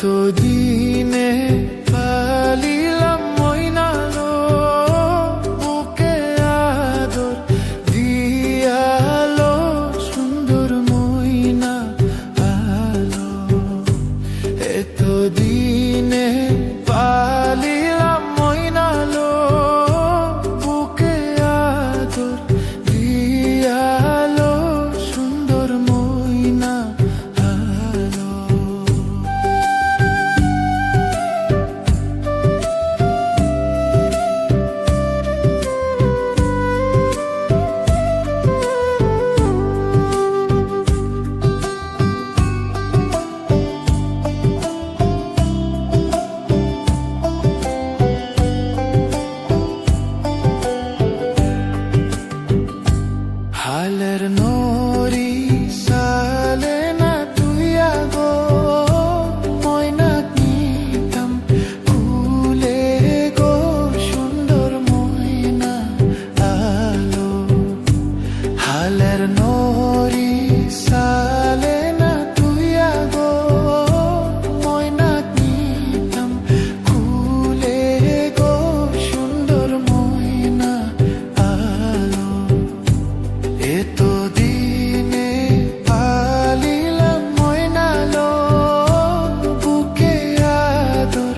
এতদিনে পালিলাম ময়নালো বুকে আদর দিয়ালো সুন্দর ময়না আলো। এতদিনে পালিলাম ময়নালো বুকে আদর দিয়ালো সুন্দর ময়না আলো। হালের নরি সালে না তুই আগো ময়না নিতাম কুলে গো সুন্দর ময়না আলো। হালের নরি সালে না তুই আগো ময়না নিতাম কুলে গো সুন্দর ময়না আলো। এতদিনে পালিলাম ময়নালো বুকে আদর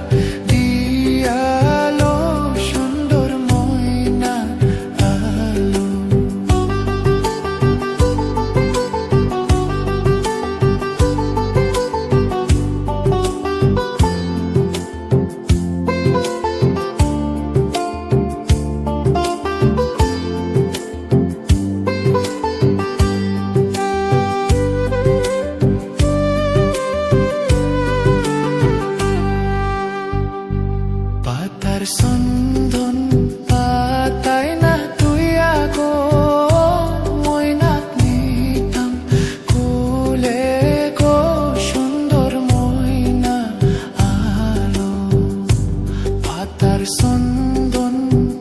দিয়ালো সুন্দর ময়না আলো। পাতার সন্ধন পাতায় না তুই আগো ময়না নিতাম কুলে গো সুন্দর ময়না আলো। পাতার সন্ধন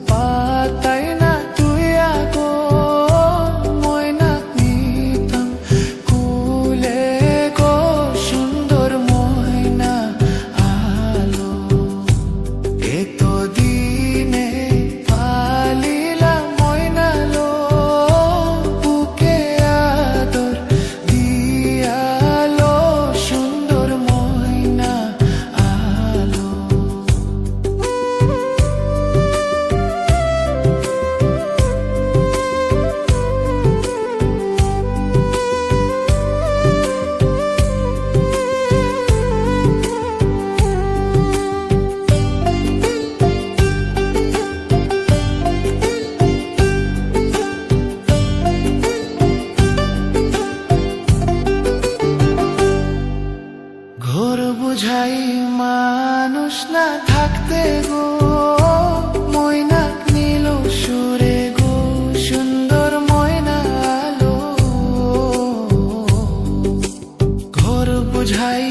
পাতায় না তুই আগো ময়না নিতাম কুলে গো সুন্দর ময়না আলো। এতদিনে পালিলাম ময়নালো বুকে আদর দিয়ালো সুন্দর ময়না আলো। ঘোর বুঝাই মানুষ না থাকতে গো ময়না নীল সুরে গো সুন্দর ময়না আলো। ঘোর বুঝাই